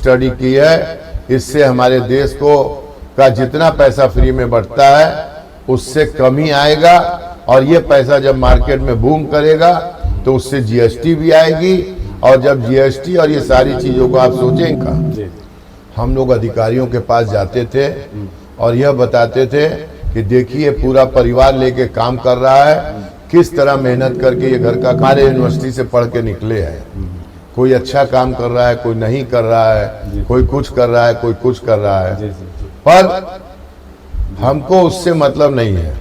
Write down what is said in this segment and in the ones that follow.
Study की है। इससे हमारे देश को का जितना पैसा फ्री में बढ़ता है उससे कम ही आएगा, और ये पैसा जब मार्केट में बूम करेगा तो उससे जीएसटी भी आएगी, और जब जीएसटी और ये सारी चीजों को आप सोचेंगे। हम लोग अधिकारियों के पास जाते थे और यह बताते थे कि देखिए पूरा परिवार लेके काम कर रहा है, किस तरह मेहनत करके ये घर का हमारे यूनिवर्सिटी से पढ़ के निकले हैं। कोई अच्छा काम कर रहा है, कोई नहीं कर रहा है, कोई कुछ कर रहा है, कोई कुछ कर रहा है, पर हमको उससे मतलब नहीं है।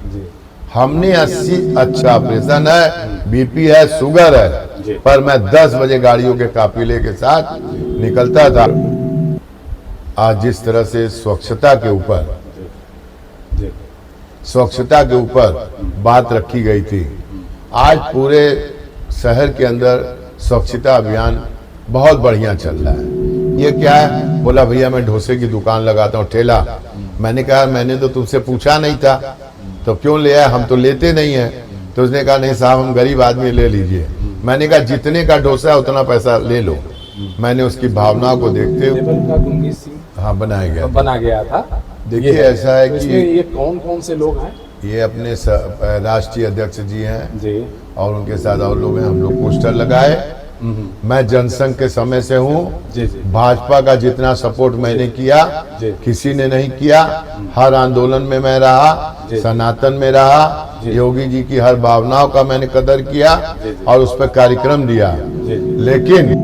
हमने 80 अच्छा ऑपरेशन है, बीपी है, शुगर है, पर मैं 10 बजे गाड़ियों के काफिले के साथ निकलता था। आज जिस तरह से स्वच्छता के ऊपर बात रखी गई थी, आज पूरे शहर के अंदर स्वच्छता अभियान बहुत बढ़िया चल रहा है। ये क्या है? बोला भैया मैं डोसे की दुकान लगाता हूँ, ठेला। मैंने कहा मैंने तो तुमसे पूछा नहीं था, तो क्यों ले आए? हम तो लेते नहीं है। तो उसने कहा नहीं साहब हम गरीब आदमी, ले लीजिए। मैंने कहा जितने का डोसा है उतना पैसा ले लो। मैंने उसकी भावनाओं को देखते हुए हाँ बना गया था। देखिए ऐसा है कि ये कौन कौन से लोग हैं? ये अपने राष्ट्रीय अध्यक्ष जी हैं जी, और उनके साथ और लोग हैं। हम लोग पोस्टर लगाए। मैं जनसंघ के समय से हूँ। भाजपा का जितना सपोर्ट मैंने किया किसी ने नहीं किया। हर आंदोलन में मैं रहा, सनातन में रहा। योगी जी की हर भावनाओं का मैंने कदर किया और उस पर कार्यक्रम दिया। लेकिन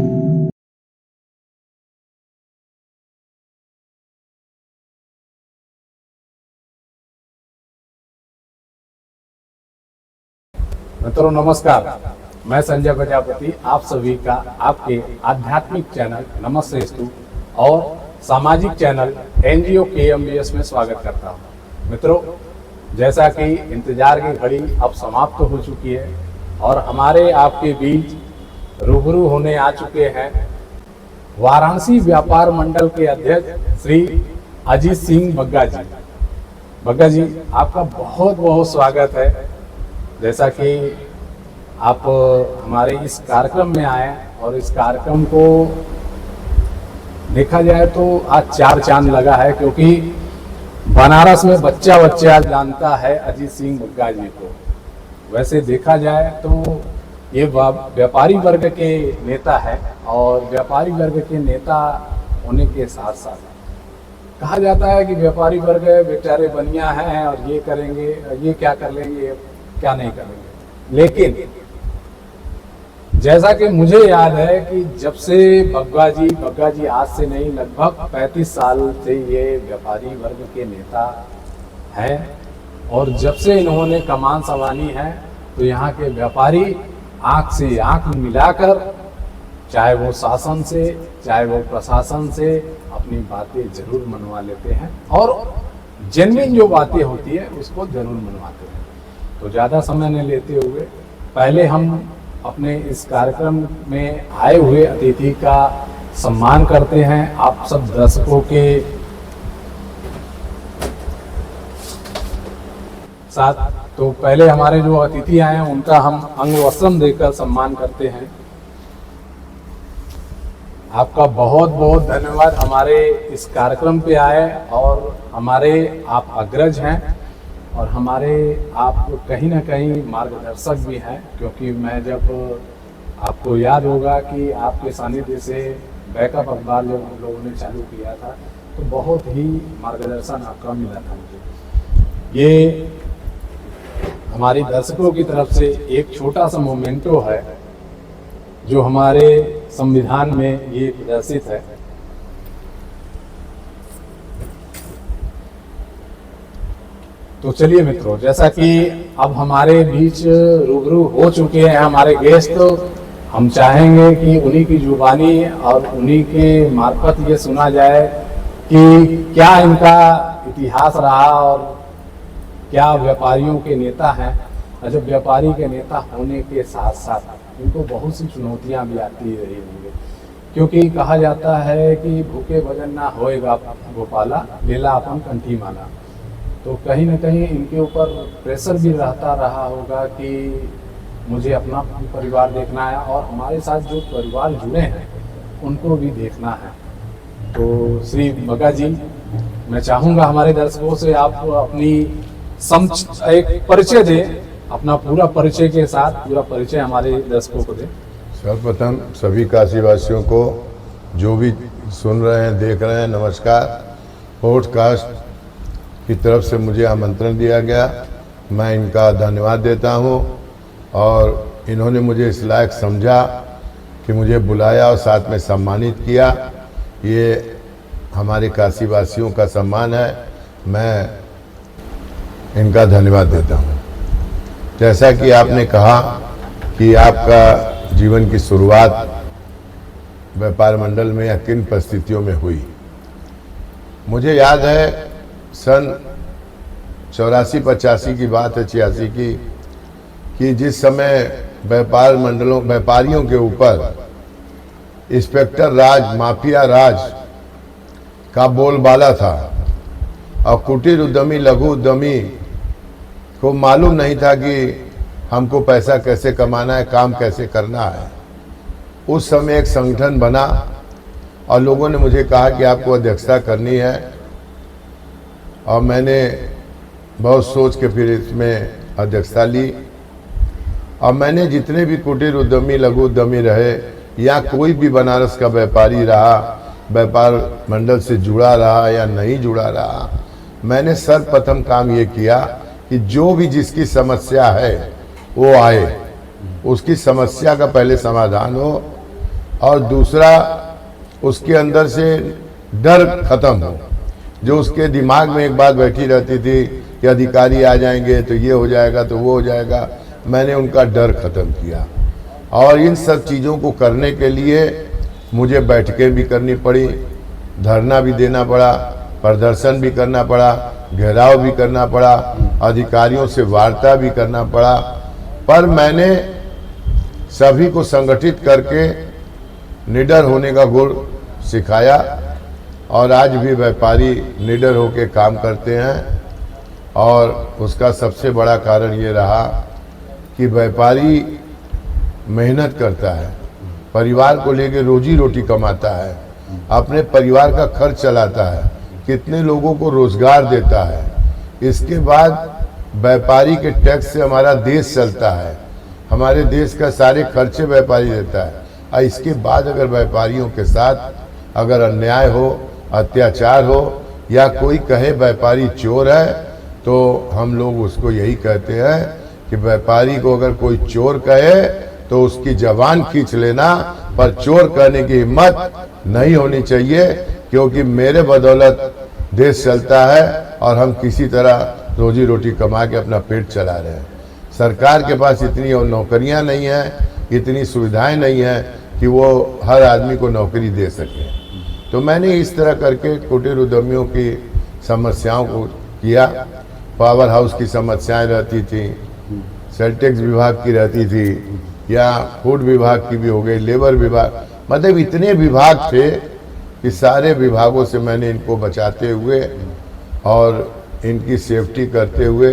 मित्रों नमस्कार, मैं संजय प्रजापति आप सभी का आपके आध्यात्मिक चैनल नमस्तेस्तु और सामाजिक चैनल एनजीओ केएमबीएस में स्वागत करता हूं। मित्रों जैसा कि इंतजार की घड़ी अब समाप्त हो चुकी है और हमारे आपके बीच रूबरू होने आ चुके हैं वाराणसी व्यापार मंडल के अध्यक्ष श्री अजीत सिंह बग्गा जी। बग्गा जी आपका बहुत बहुत स्वागत है। जैसा कि आप हमारे इस कार्यक्रम में आए और इस कार्यक्रम को देखा जाए तो आज 4 चांद लगा है, क्योंकि बनारस में बच्चा बच्चा जानता है अजीत सिंह बग्गा जी को। वैसे देखा जाए तो ये व्यापारी वर्ग के नेता है, और व्यापारी वर्ग के नेता होने के साथ साथ कहा जाता है कि व्यापारी वर्ग बेचारे बनिया हैं और ये करेंगे, ये क्या कर लेंगे, क्या नहीं करेंगे। लेकिन जैसा कि मुझे याद है कि जब से बग्गा जी आज से नहीं लगभग 35 साल से ये व्यापारी वर्ग के नेता हैं, और जब से इन्होंने कमान संभाली है तो यहाँ के व्यापारी आंख से आंख मिलाकर, चाहे वो शासन से चाहे वो प्रशासन से, अपनी बातें जरूर मनवा लेते हैं, और जेन्युइन जो बातें होती है उसको जरूर मनवाते हैं। तो ज़्यादा समय नहीं लेते हुए पहले हम अपने इस कार्यक्रम में आए हुए अतिथि का सम्मान करते हैं आप सब दर्शकों के साथ। तो पहले हमारे जो अतिथि आए हैं उनका हम अंग वस्त्रम देकर सम्मान करते हैं। आपका बहुत बहुत धन्यवाद हमारे इस कार्यक्रम पे आए, और हमारे आप अग्रज हैं और हमारे आप कहीं ना कहीं मार्गदर्शक भी हैं, क्योंकि मैं जब आपको याद होगा कि आपके सानिध्य से बैकअप अखबार जब हम लोगों ने चालू किया था तो बहुत ही मार्गदर्शन आपका मिला था मुझे। ये हमारे दर्शकों की तरफ से एक छोटा सा मोमेंटो है जो हमारे संविधान में ये प्रदर्शित है। तो चलिए मित्रों, जैसा कि अब हमारे बीच रूबरू हो चुके हैं हमारे गेस्ट, तो हम चाहेंगे कि उन्हीं की जुबानी और उन्हीं के मार्फत ये सुना जाए कि क्या इनका इतिहास रहा और क्या व्यापारियों के नेता हैं। और जब व्यापारी के नेता होने के साथ साथ इनको बहुत सी चुनौतियां भी आती रही होंगी, क्योंकि कहा जाता है कि भूखे भजन ना होएगा गोपाला, लेला अपन कंठी माला। तो कहीं ना कहीं इनके ऊपर प्रेशर भी रहता रहा होगा कि मुझे अपना परिवार देखना है और हमारे साथ जो परिवार जुड़े हैं उनको भी देखना है। तो श्री मग्गा जी, मैं चाहूंगा हमारे दर्शकों से आप अपनी एक परिचय दें, अपना पूरा परिचय के साथ पूरा परिचय हमारे दर्शकों को दें। सर्वप्रथम सभी काशीवासियों को जो भी सुन रहे हैं, देख रहे हैं, नमस्कार। पॉडकास्ट की तरफ से मुझे आमंत्रण दिया गया, मैं इनका धन्यवाद देता हूं और इन्होंने मुझे इस लायक समझा कि मुझे बुलाया और साथ में सम्मानित किया। ये हमारे काशीवासियों का सम्मान है, मैं इनका धन्यवाद देता हूं। जैसा कि आपने कहा कि आपका जीवन की शुरुआत व्यापार मंडल में या किन परिस्थितियों में हुई, मुझे याद है सन 84-85 की बात है, 86 की, कि जिस समय व्यापार मंडलों व्यापारियों के ऊपर इंस्पेक्टर राज, माफिया राज का बोलबाला था और कुटीर उद्यमी, लघु उद्यमी को मालूम नहीं था कि हमको पैसा कैसे कमाना है, काम कैसे करना है। उस समय एक संगठन बना और लोगों ने मुझे कहा कि आपको अध्यक्षता करनी है और मैंने बहुत सोच के फिर इसमें अध्यक्षता ली। और मैंने जितने भी कुटीर उद्यमी, लघु उद्यमी रहे या कोई भी बनारस का व्यापारी रहा, व्यापार मंडल से जुड़ा रहा या नहीं जुड़ा रहा, मैंने सर्वप्रथम काम ये किया कि जो भी जिसकी समस्या है वो आए, उसकी समस्या का पहले समाधान हो और दूसरा उसके अंदर से डर खत्म हो। जो उसके दिमाग में एक बात बैठी रहती थी कि अधिकारी आ जाएंगे तो ये हो जाएगा तो वो हो जाएगा, मैंने उनका डर खत्म किया। और इन सब चीज़ों को करने के लिए मुझे बैठकें भी करनी पड़ी, धरना भी देना पड़ा, प्रदर्शन भी करना पड़ा, घेराव भी करना पड़ा, अधिकारियों से वार्ता भी करना पड़ा, पर मैंने सभी को संगठित करके निडर होने का गुण सिखाया और आज भी व्यापारी निडर होकर काम करते हैं। और उसका सबसे बड़ा कारण ये रहा कि व्यापारी मेहनत करता है, परिवार को लेकर रोजी रोटी कमाता है, अपने परिवार का खर्च चलाता है, कितने लोगों को रोजगार देता है। इसके बाद व्यापारी के टैक्स से हमारा देश चलता है, हमारे देश का सारे खर्चे व्यापारी देता है। और इसके बाद अगर व्यापारियों के साथ अगर अन्याय हो, अत्याचार हो या कोई कहे व्यापारी चोर है, तो हम लोग उसको यही कहते हैं कि व्यापारी को अगर कोई चोर कहे तो उसकी जबान खींच लेना, पर चोर कहने की हिम्मत नहीं होनी चाहिए, क्योंकि मेरे बदौलत देश चलता है और हम किसी तरह रोजी रोटी कमा के अपना पेट चला रहे हैं। सरकार के पास इतनी नौकरियां नहीं हैं, इतनी सुविधाएं नहीं हैं कि वो हर आदमी को नौकरी दे सके। तो मैंने इस तरह करके कुटीर उद्यमियों की समस्याओं को किया। पावर हाउस की समस्याएं रहती थी, सेल टैक्स विभाग की रहती थी या फूड विभाग की भी हो गई, लेबर विभाग, मतलब इतने विभाग थे कि सारे विभागों से मैंने इनको बचाते हुए और इनकी सेफ्टी करते हुए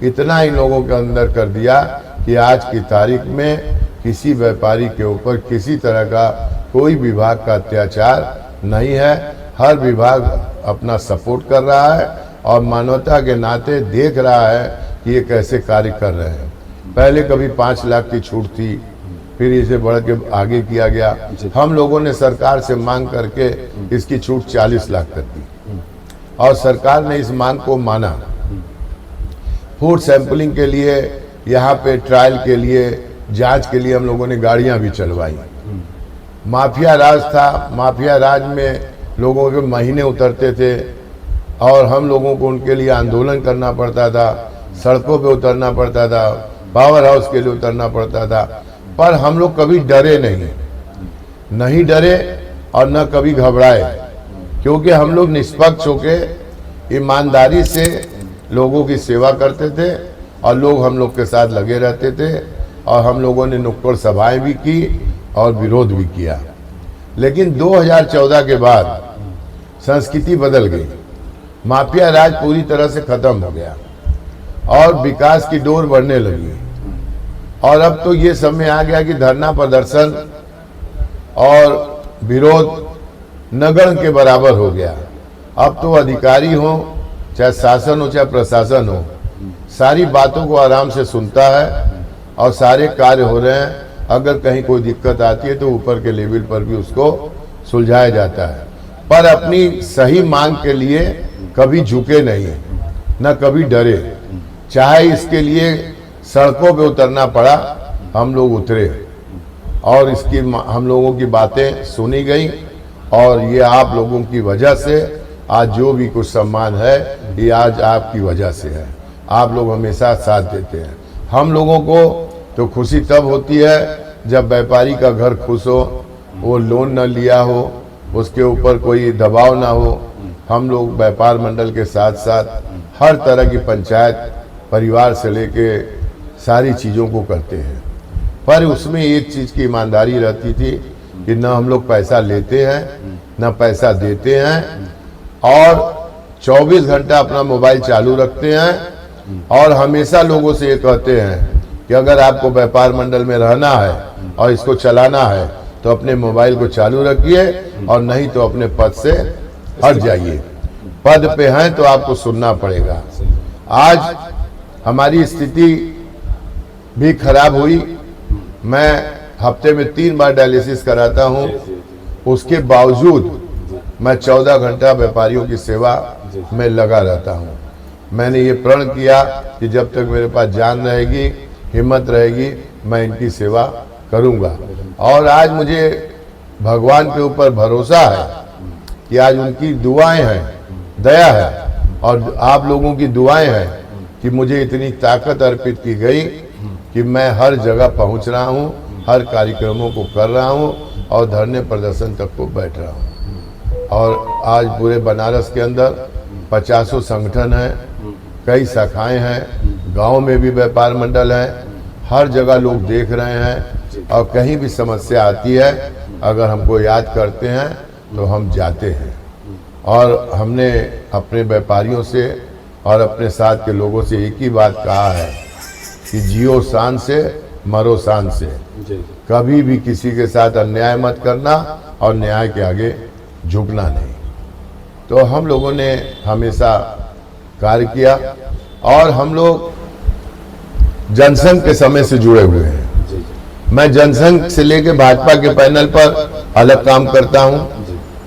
इतना इन लोगों के अंदर कर दिया कि आज की तारीख में किसी व्यापारी के ऊपर किसी तरह का कोई विभाग का अत्याचार नहीं है। हर विभाग अपना सपोर्ट कर रहा है और मानवता के नाते देख रहा है कि ये कैसे कार्य कर रहे हैं। पहले कभी 5 लाख की छूट थी, फिर इसे बढ़ के आगे किया गया। हम लोगों ने सरकार से मांग करके इसकी छूट 40 लाख कर दी और सरकार ने इस मांग को माना। फूड सैंपलिंग के लिए, यहाँ पे ट्रायल के लिए, जांच के लिए हम लोगों ने गाड़ियां भी चलवाई। माफिया राज था, माफिया राज में लोगों के महीने उतरते थे और हम लोगों को उनके लिए आंदोलन करना पड़ता था, सड़कों पे उतरना पड़ता था, पावर हाउस के लिए उतरना पड़ता था, पर हम लोग कभी डरे नहीं डरे और न कभी घबराए, क्योंकि हम लोग निष्पक्ष होके ईमानदारी से लोगों की सेवा करते थे और लोग हम लोग के साथ लगे रहते थे। और हम लोगों ने नुक्कड़ सभाएं भी की और विरोध भी किया। लेकिन 2014 के बाद संस्कृति बदल गई, माफिया राज पूरी तरह से खत्म हो गया और विकास की डोर बढ़ने लगी। और अब तो ये समय आ गया कि धरना प्रदर्शन और विरोध नगण्य के बराबर हो गया। अब तो अधिकारी हो, चाहे शासन हो चाहे प्रशासन हो, सारी बातों को आराम से सुनता है और सारे कार्य हो रहे हैं। अगर कहीं कोई दिक्कत आती है तो ऊपर के लेवल पर भी उसको सुलझाया जाता है, पर अपनी सही मांग के लिए कभी झुके नहीं, न कभी डरे। चाहे इसके लिए सड़कों पे उतरना पड़ा, हम लोग उतरे और इसकी हम लोगों की बातें सुनी गई। और ये आप लोगों की वजह से आज जो भी कुछ सम्मान है, ये आज आपकी वजह से है। आप लोग हमेशा साथ देते हैं। हम लोगों को तो खुशी तब होती है जब व्यापारी का घर खुश हो, वो लोन न लिया हो, उसके ऊपर कोई दबाव ना हो। हम लोग व्यापार मंडल के साथ साथ हर तरह की पंचायत परिवार से लेके सारी चीज़ों को करते हैं, पर उसमें एक चीज़ की ईमानदारी रहती थी कि न हम लोग पैसा लेते हैं न पैसा देते हैं, और 24 घंटा अपना मोबाइल चालू रखते हैं। और हमेशा लोगों से ये कहते हैं कि अगर आपको व्यापार मंडल में रहना है और इसको चलाना है तो अपने मोबाइल को चालू रखिए, और नहीं तो अपने पद से हट जाइए। पद पे हैं तो आपको सुनना पड़ेगा। आज हमारी स्थिति भी खराब हुई। मैं हफ्ते में 3 बार डायलिसिस कराता हूं, उसके बावजूद मैं 14 घंटा व्यापारियों की सेवा में लगा रहता हूं। मैंने ये प्रण किया कि जब तक मेरे पास जान रहेगी, हिम्मत रहेगी, मैं इनकी सेवा करूंगा। और आज मुझे भगवान के ऊपर भरोसा है कि आज उनकी दुआएं हैं, दया है, और आप लोगों की दुआएं हैं कि मुझे इतनी ताकत अर्पित की गई कि मैं हर जगह पहुंच रहा हूं, हर कार्यक्रमों को कर रहा हूं और धरने प्रदर्शन तक को बैठ रहा हूं। और आज पूरे बनारस के अंदर 50 संगठन हैं, कई शाखाएं हैं, गांव में भी व्यापार मंडल हैं, हर जगह लोग देख रहे हैं। और कहीं भी समस्या आती है, अगर हमको याद करते हैं तो हम जाते हैं। और हमने अपने व्यापारियों से और अपने साथ के लोगों से एक ही बात कहा है कि जियो शान से, मरो शान से। कभी भी किसी के साथ अन्याय मत करना और न्याय के आगे झुकना नहीं। तो हम लोगों ने हमेशा कार्य किया, और हम लोग जनसंघ के समय से जुड़े हुए हैं। मैं जनसंघ से लेके भाजपा के पैनल पर अलग काम करता हूं,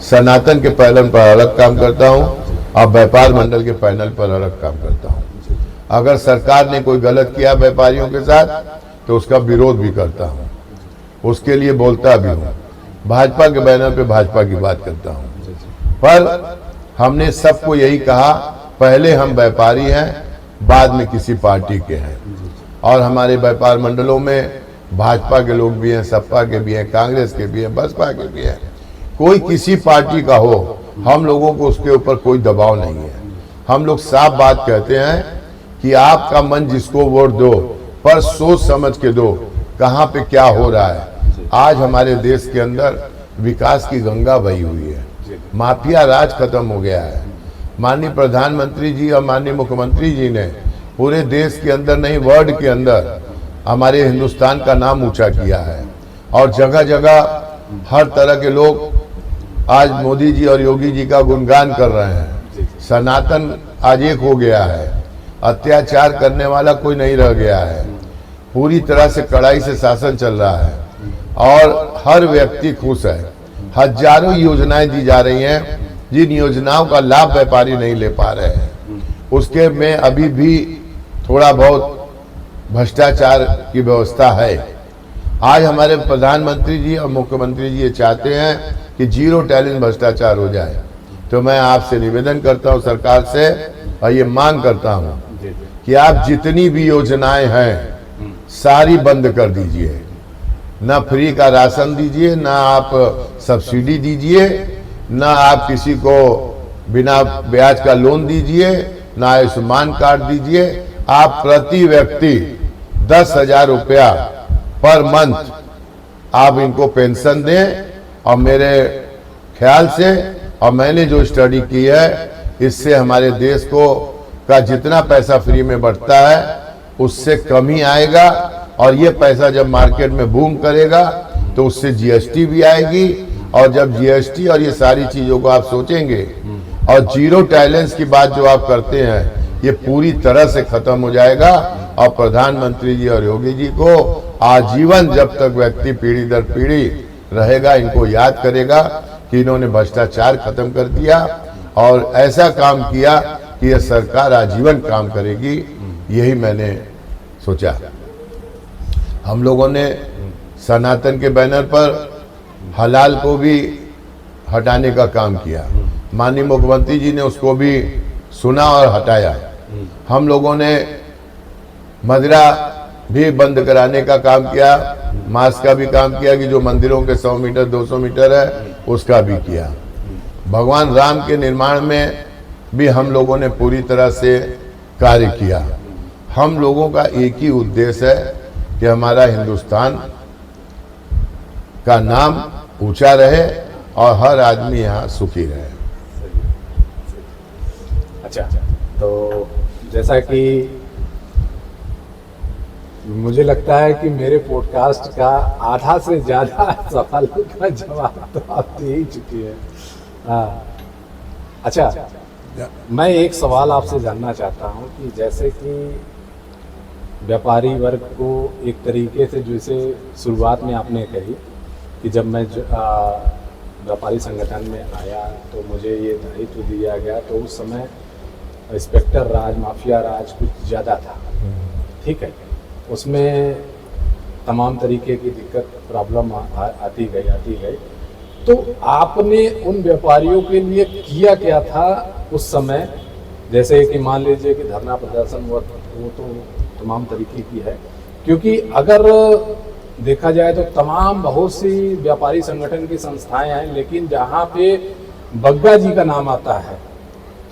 सनातन के पैनल पर अलग काम करता हूं, और व्यापार मंडल के पैनल पर अलग काम करता हूं। अगर सरकार ने कोई गलत किया व्यापारियों के साथ तो उसका विरोध भी करता हूं, उसके लिए बोलता भी हूं। भाजपा के बैनर पे भाजपा की बात करता हूं। पर हमने सबको यही कहा, पहले हम व्यापारी हैं, बाद में किसी पार्टी के हैं। और हमारे व्यापार मंडलों में भाजपा के लोग भी हैं, सपा के भी हैं, कांग्रेस के भी हैं, बसपा के भी हैं। कोई किसी पार्टी का हो, हम लोगों को उसके ऊपर कोई दबाव नहीं है। हम लोग साफ बात कहते हैं कि आपका मन जिसको वोट दो, पर सोच समझ के दो कहाँ पे क्या हो रहा है। आज हमारे देश के अंदर विकास की गंगा बही हुई है, माफिया राज खत्म हो गया है। माननीय प्रधानमंत्री जी और माननीय मुख्यमंत्री जी ने पूरे देश के अंदर नहीं, वर्ल्ड के अंदर हमारे हिंदुस्तान का नाम ऊंचा किया है। और जगह जगह हर तरह के लोग आज मोदी जी और योगी जी का गुणगान कर रहे हैं। सनातन आज एक हो गया है, अत्याचार करने वाला कोई नहीं रह गया है, पूरी तरह से कड़ाई से शासन चल रहा है और हर व्यक्ति खुश है। हजारों योजनाएं दी जा रही हैं, जिन योजनाओं का लाभ व्यापारी नहीं ले पा रहे हैं, उसके में अभी भी थोड़ा बहुत भ्रष्टाचार की व्यवस्था है। आज हमारे प्रधानमंत्री जी और मुख्यमंत्री जी ये चाहते हैं कि 0 टैलेंट भ्रष्टाचार हो जाए। तो मैं आपसे निवेदन करता हूं सरकार से, और ये मांग करता हूं कि आप जितनी भी योजनाएं हैं सारी बंद कर दीजिए। ना फ्री का राशन दीजिए, ना आप सब्सिडी दीजिए, ना आप किसी को बिना ब्याज का लोन दीजिए, ना आयुष्मान कार्ड दीजिए। आप प्रति व्यक्ति 10,000 रुपया पर मंथ आप इनको पेंशन दें। और मेरे ख्याल से, और मैंने जो स्टडी की है, इससे हमारे देश को का जितना पैसा फ्री में बढ़ता है उससे कम ही आएगा। और ये पैसा जब मार्केट में बूम करेगा तो उससे जीएसटी भी आएगी और जब जीएसटी और ये सारी चीजों को आप सोचेंगे और जीरो टैलेंस की बात जो आप करते हैं, ये पूरी तरह से खत्म हो जाएगा। और प्रधानमंत्री जी और योगी जी को आजीवन, जब तक व्यक्ति पीढ़ी दर पीढ़ी रहेगा, इनको याद करेगा कि इन्होंने भ्रष्टाचार खत्म कर दिया और ऐसा काम किया कि यह सरकार आजीवन काम करेगी। यही मैंने सोचा। हम लोगों ने सनातन के बैनर पर हलाल को भी हटाने का काम किया। माननीय मुख्यमंत्री जी ने उसको भी सुना और हटाया। हम लोगों ने मदिरा भी बंद कराने का काम किया, मांस का भी काम किया कि जो मंदिरों के 100 मीटर 200 मीटर है उसका भी किया। भगवान राम के निर्माण में भी हम लोगों ने पूरी तरह से कार्य किया। हम लोगों का एक ही उद्देश्य है कि हमारा हिंदुस्तान का नाम ऊंचा रहे और हर आदमी यहाँ सुखी रहे। अच्छा, तो जैसा कि मुझे लगता है कि मेरे पॉडकास्ट का आधा से ज्यादा सवालों का जवाब तो आप दे ही चुकी है। हाँ, अच्छा, मैं एक सवाल आपसे जानना चाहता हूँ कि जैसे कि व्यापारी वर्ग को एक तरीके से, जैसे शुरुआत में आपने कही कि जब मैं व्यापारी संगठन में आया तो मुझे ये दायित्व दिया गया, तो उस समय इंस्पेक्टर राज, माफिया राज कुछ ज़्यादा था। ठीक है, उसमें तमाम तरीके की दिक्कत, प्रॉब्लम आती गई। तो आपने उन व्यापारियों के लिए किया क्या था उस समय? जैसे कि मान लीजिए कि धरना प्रदर्शन वो तो तमाम तरीके की है, क्योंकि अगर देखा जाए तो तमाम बहुत सी व्यापारी संगठन की संस्थाएं हैं, लेकिन जहाँ पे बग्गा जी का नाम आता है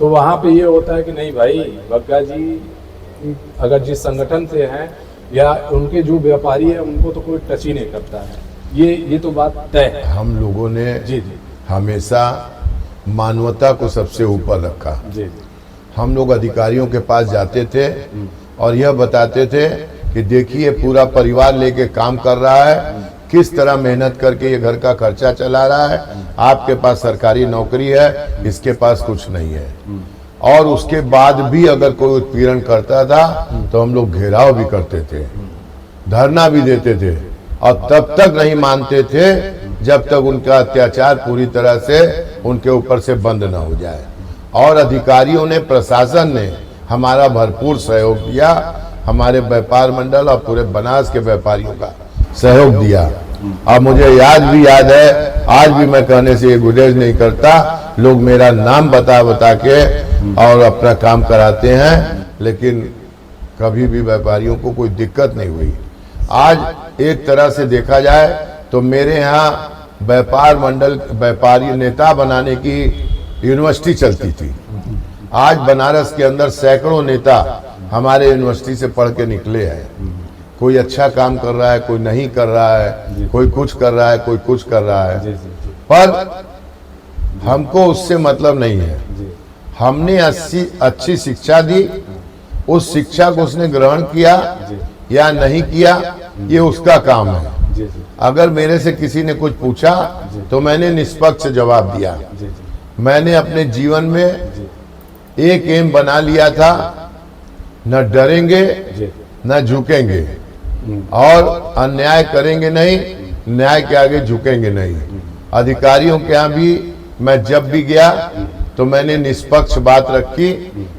तो वहाँ पे ये होता है कि नहीं भाई, बग्गा जी अगर जिस संगठन से हैं या उनके जो व्यापारी है उनको तो कोई टच ही नहीं करता है। ये तो बात तय है। हम लोगों ने जी हमेशा मानवता को सबसे ऊपर रखा। जी। हम लोग अधिकारियों के पास जाते थे और यह बताते थे कि देखिए पूरा परिवार लेके काम कर रहा है, किस तरह मेहनत करके ये घर का खर्चा चला रहा है। आपके पास सरकारी नौकरी है, इसके पास कुछ नहीं है। और उसके बाद भी अगर कोई उत्पीड़न करता था तो हम लोग घेराव भी करते थे, धरना भी देते थे और तब तक नहीं मानते थे जब तक उनका अत्याचार पूरी तरह से उनके ऊपर से बंद न हो जाए। और अधिकारियों ने, प्रशासन ने हमारा भरपूर सहयोग दिया, हमारे व्यापार मंडल और पूरे बनास के व्यापारियों का सहयोग दिया। अब मुझे याद है, आज भी मैं कहने से ये गुरेज नहीं करता, लोग मेरा नाम बता के और अपना काम कराते हैं, लेकिन कभी भी व्यापारियों को कोई दिक्कत नहीं हुई। आज एक तरह से देखा जाए तो मेरे यहाँ व्यापार मंडल, व्यापारी नेता बनाने की यूनिवर्सिटी चलती थी। आज बनारस के अंदर सैकड़ों नेता हमारे यूनिवर्सिटी से पढ़ के निकले हैं। कोई अच्छा काम कर रहा है, कोई नहीं कर रहा है, कोई कुछ कर रहा है, कोई कुछ कर रहा है, पर हमको उससे मतलब नहीं है। हमने अच्छी शिक्षा दी, उस शिक्षा को उसने ग्रहण किया या नहीं किया, ये उसका काम है। अगर मेरे से किसी ने कुछ पूछा तो मैंने निष्पक्ष जवाब दिया। मैंने अपने जीवन में एक एम बना लिया था, न डरेंगे न झुकेंगे और अन्याय करेंगे नहीं, न्याय के आगे झुकेंगे नहीं। अधिकारियों के यहाँ भी मैं जब भी गया तो मैंने निष्पक्ष बात रखी।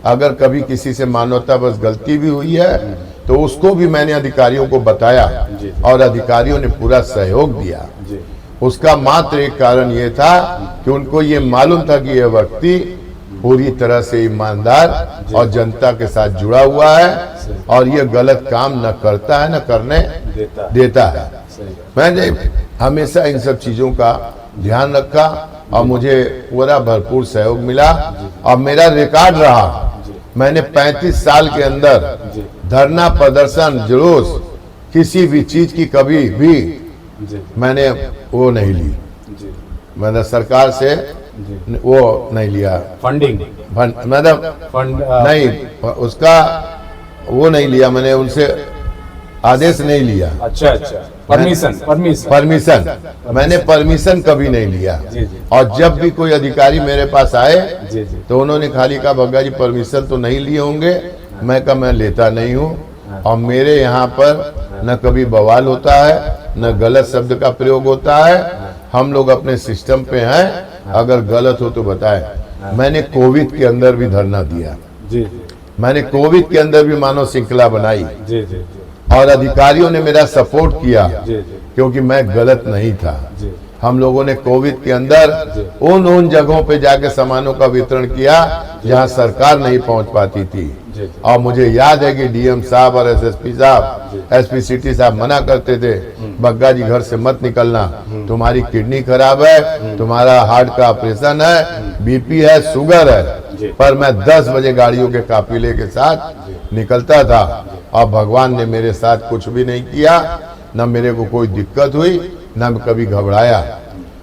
अगर कभी किसी से मानवतावश गलती भी हुई है तो उसको भी मैंने अधिकारियों को बताया और अधिकारियों ने पूरा सहयोग दिया। उसका मात्र एक कारण ये था कि उनको ये मालूम था कि यह व्यक्ति पूरी तरह से ईमानदार और जनता के साथ जुड़ा हुआ है और ये गलत काम न करता है, न करने देता है। मैंने हमेशा इन सब चीजों का ध्यान रखा और मुझे पूरा भरपूर सहयोग मिला। और मेरा रिकॉर्ड रहा, मैंने 35 साल के अंदर धरना, प्रदर्शन, जुलूस, किसी भी चीज की कभी भी मैंने वो नहीं ली। मैंने सरकार से वो नहीं लिया, फंडिंग मतलब फंड नहीं, उसका वो नहीं लिया, मैंने उनसे आदेश नहीं लिया। अच्छा, परमिशन मैंने परमिशन कभी नहीं लिया। जी, जी। और जब भी कोई अधिकारी मेरे पास आए जी, जी। तो उन्होंने खाली कहा बग्गा जी परमिशन तो नहीं लिए होंगे। मैं कहा मैं लेता नहीं हूँ और मेरे यहाँ पर न कभी बवाल होता है न गलत शब्द का प्रयोग होता है। हम लोग अपने सिस्टम पे हैं, अगर गलत हो तो बताएं। मैंने कोविड के अंदर भी धरना दिया, जी, मैंने कोविड के अंदर भी मानव श्रृंखला बनाई जी, जी, और अधिकारियों ने मेरा सपोर्ट किया जी, जी, क्योंकि मैं गलत नहीं था। जी। हम लोगों ने कोविड के अंदर उन जगहों पे जाके सामानों का वितरण किया जहां सरकार नहीं पहुंच पाती थी। जी। और मुझे याद है कि डीएम साहब और एसएसपी साहब, एसपी सिटी साहब मना करते थे, बग्गा जी घर से मत निकलना, तुम्हारी किडनी खराब है, तुम्हारा हार्ट का ऑपरेशन है, बीपी है, शुगर है। पर मैं 10 बजे गाड़ियों के काफिले के साथ निकलता था और भगवान ने मेरे साथ कुछ भी नहीं किया, न मेरे को कोई दिक्कत हुई, न कभी घबराया।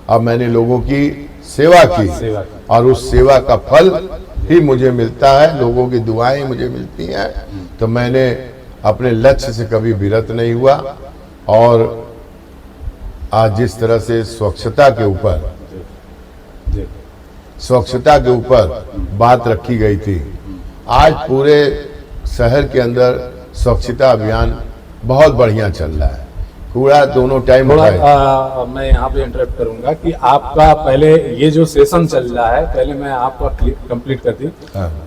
अब मैंने लोगों की सेवा की और उस सेवा का फल ही मुझे मिलता है, लोगों की दुआएं मुझे मिलती हैं। तो मैंने अपने लक्ष्य से कभी विरत नहीं हुआ। और आज जिस तरह से स्वच्छता के ऊपर बात रखी गई थी, आज पूरे शहर के अंदर स्वच्छता अभियान बहुत बढ़िया चल रहा है। कूड़ा दोनों टाइम थोड़ा मैं यहाँ पे इंटरप्ट करूंगा कि आपका पहले ये जो सेशन चल रहा है, पहले मैं आपका कंप्लीट कर दी।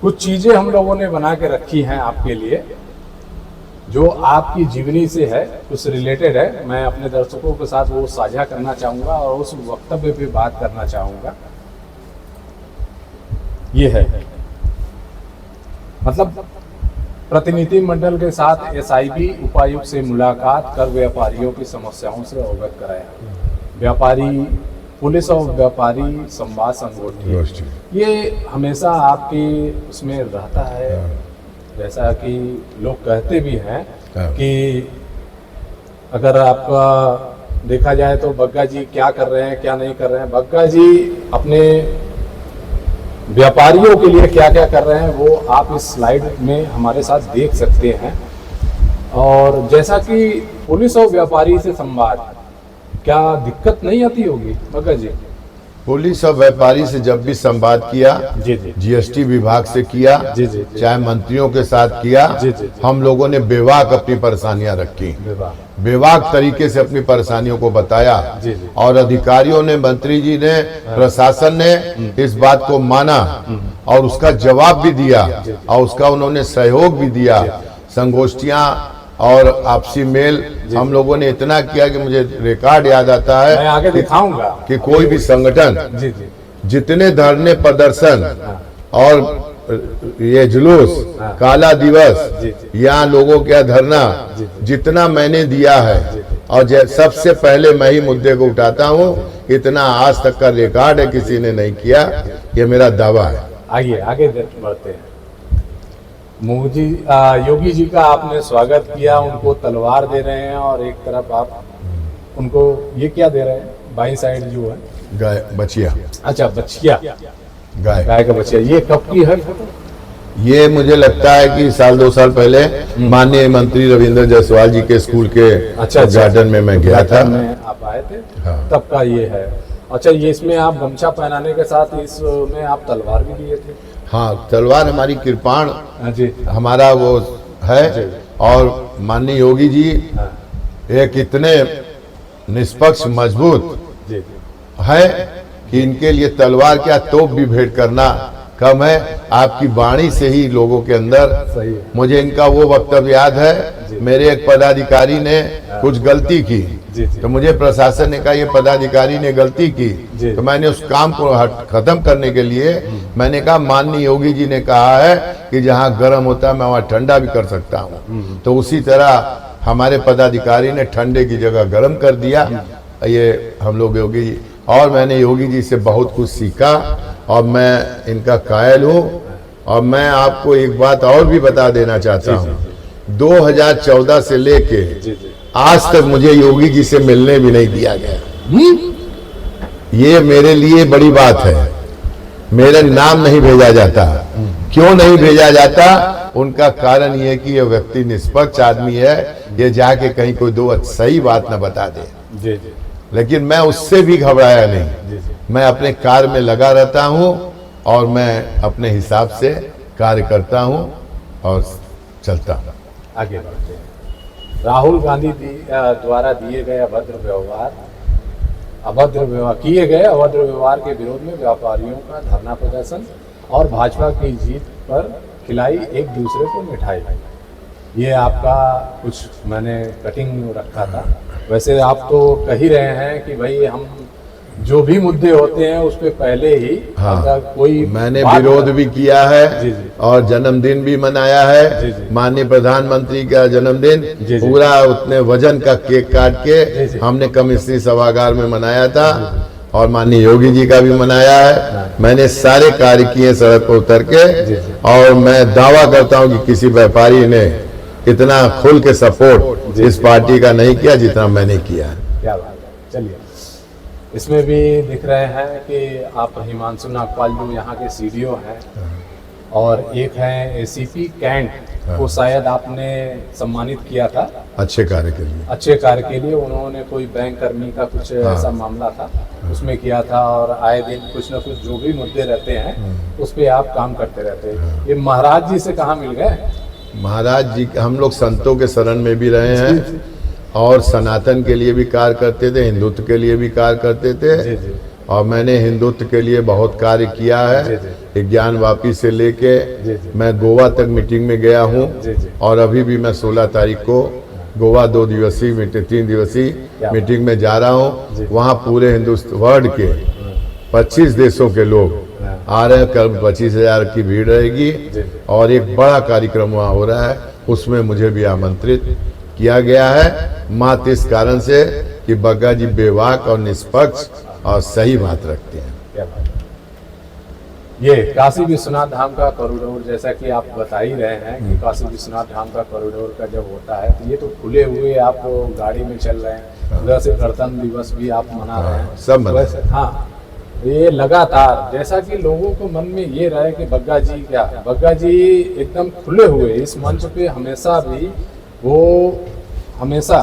कुछ चीजें हम लोगों ने बना के रखी हैं आपके लिए जो आपकी जीवनी से है, कुछ रिलेटेड है। मैं अपने दर्शकों के साथ वो साझा करना चाहूंगा और उस वक्तव्य पे बात करना चाहूंगा। ये है मतलब प्रतिनिधि मंडल के साथ एसआईबी उपायुक्त से मुलाकात कर व्यापारियों की समस्याओं से अवगत कराया। व्यापारी पुलिस और व्यापारी संवाद संगोष्ठी, ये हमेशा आपके उसमें रहता है। जैसा कि लोग कहते भी हैं कि अगर आपका देखा जाए तो बग्गा जी क्या कर रहे हैं क्या नहीं कर रहे हैं, बग्गा जी अपने व्यापारियों के लिए क्या क्या कर रहे हैं वो आप इस स्लाइड में हमारे साथ देख सकते हैं। और जैसा कि पुलिस और व्यापारी से संवाद, क्या दिक्कत नहीं आती होगी बग्गा जी? पुलिस और व्यापारी से जब भी संवाद किया, जी जी, जीएसटी विभाग से किया, जी जी, चाहे मंत्रियों के साथ किया, जी जी, हम लोगों ने बेवाक अपनी परेशानियां रखी, बेवाक तरीके से अपनी परेशानियों को बताया। जी जी, और अधिकारियों ने, मंत्री जी ने, प्रशासन ने इस बात को माना और उसका जवाब भी दिया और उसका उन्होंने सहयोग भी दिया। संगोष्ठियां और आपसी मेल हम लोगों ने इतना किया कि मुझे रिकॉर्ड याद आता है, मैं आगे दिखाऊंगा कि कोई भी संगठन जी जी, जितने धरने प्रदर्शन और ये जुलूस, काला दिवस या लोगों का धरना जितना मैंने दिया है, और सबसे पहले मैं ही मुद्दे को उठाता हूँ, इतना आज तक का रिकॉर्ड है किसी ने नहीं किया, ये मेरा दावा है। आइए आगे बढ़ते हैं। योगी जी का आपने स्वागत किया, उनको तलवार दे रहे हैं और एक तरफ आप उनको ये क्या दे रहे हैं, बाई साइड जो है गाय, बचिया। अच्छा बचिया, गाय का बचिया। ये कब की है फोटो? ये मुझे लगता है कि 1-2 साल पहले माननीय मंत्री रविंद्र जायसवाल जी के स्कूल के गार्डन में मैं गया था, आप आए थे, तब का ये है। अच्छा, ये इसमें आप गमछा पहनाने के साथ इसमें आप तलवार भी दिए थे? हाँ, तलवार हमारी कृपाण जी, हमारा वो है। और माननीय योगी जी एक इतने निष्पक्ष मजबूत है कि इनके लिए तलवार क्या तोप भी भेंट करना कम है। आपकी वाणी से ही लोगों के अंदर सही है। मुझे इनका वो वक्तव्य याद है, मेरे एक पदाधिकारी ने कुछ गलती की, तो मुझे प्रशासन ने कहा ये पदाधिकारी ने गलती की, तो मैंने उस काम को खत्म करने के लिए मैंने कहा माननीय योगी जी ने कहा है कि जहाँ गर्म होता है मैं वहाँ ठंडा भी कर सकता हूँ। तो उसी तरह हमारे पदाधिकारी ने ठंडे की जगह गर्म कर दिया। ये हम लोग योगी जी, और मैंने योगी जी से बहुत कुछ सीखा और मैं इनका कायल हूँ। और मैं आपको एक बात और भी बता देना चाहता हूँ, 2014 से लेके आज तक मुझे योगी जी से मिलने भी नहीं दिया गया। ये मेरे लिए बड़ी बात है, मेरा नाम नहीं भेजा जाता, क्यों नहीं भेजा जाता? उनका कारण ये है कि ये व्यक्ति निष्पक्ष आदमी है, ये जाके कहीं कोई दो सही बात न बता दे। जी जी लेकिन मैं उससे भी घबराया नहीं, जी जी मैं अपने कार्य में लगा रहता हूं और मैं अपने हिसाब से कार्य करता हूं और चलता हूं। आगे बढ़ते हैं। राहुल गांधी द्वारा दिए गए किए गए अभद्र व्यवहार के विरोध में व्यापारियों का धरना प्रदर्शन और भाजपा की जीत पर खिलाई एक दूसरे को मिठाई। ये आपका कुछ मैंने कटिंग रखा था। वैसे आप तो कह ही रहे हैं कि भाई हम जो भी मुद्दे होते हैं उस पे पहले ही अगर कोई मैंने विरोध भी किया है जी जी और जन्मदिन भी मनाया जी है। जी माननीय प्रधानमंत्री का जन्मदिन जी जी पूरा उतने वजन का केक काट जी के जी हमने कमिश्नरी सभागार में मनाया था और माननीय योगी जी का भी मनाया है। मैंने सारे कार्य किए सड़क पर उतर के, जी जी और मैं दावा करता हूं कि किसी व्यापारी ने इतना खुल के सपोर्ट इस पार्टी का नहीं किया जितना मैंने किया है। क्या बात है। चलिए, इसमें भी दिख रहे हैं कि आप हिमांशु नागपाल जो यहाँ के सीडीओ हैं और एक हैं एसीपी कैंट को शायद आपने सम्मानित किया था अच्छे कार्य के लिए। अच्छे कार्य के लिए। उन्होंने कोई बैंक कर्मी का कुछ ऐसा मामला था उसमें किया था और आए दिन कुछ न कुछ जो भी मुद्दे रहते हैं उस पे आप काम करते रहते हैं। ये महाराज जी से कहाँ मिल गए? महाराज जी, हम लोग संतों के शरण में भी रहे हैं और सनातन के लिए भी कार्य करते थे, हिंदुत्व के लिए भी कार्य करते थे। जी जी और मैंने हिंदुत्व के लिए बहुत कार्य किया जी है। ज्ञान वापी से लेके जी जी मैं गोवा तक मीटिंग में गया हूँ जी जी और अभी भी मैं 16 तारीख को गोवा 2 दिवसीय मीटिंग 3 दिवसीय मीटिंग में जा रहा हूँ। वहाँ पूरे हिंदुस्तान वर्ल्ड के 25 देशों के लोग आ रहे हैं। कल 25,000 की भीड़ रहेगी और एक बड़ा कार्यक्रम वहाँ हो रहा है, उसमें मुझे भी आमंत्रित किया गया है। मात्र इस कारण से कि बग्गा जी बेबाक और निष्पक्ष और सही बात रखते हैं। क्या बात है। ये काशी विश्वनाथ धाम का कॉरिडोर, जैसा कि आप बता ही रहे हैं कि काशी विश्वनाथ धाम का कॉरिडोर का जब होता है तो ये तो खुले हुए आप गाड़ी में चल रहे हैं, उधर से गणतंत्र दिवस भी आप मना रहे हैं, सब मना रहे वैसे हाँ ये लगातार जैसा कि लोगों को मन में ये रहे कि बग्गा जी एकदम खुले हुए इस मंच पे हमेशा भी वो हमेशा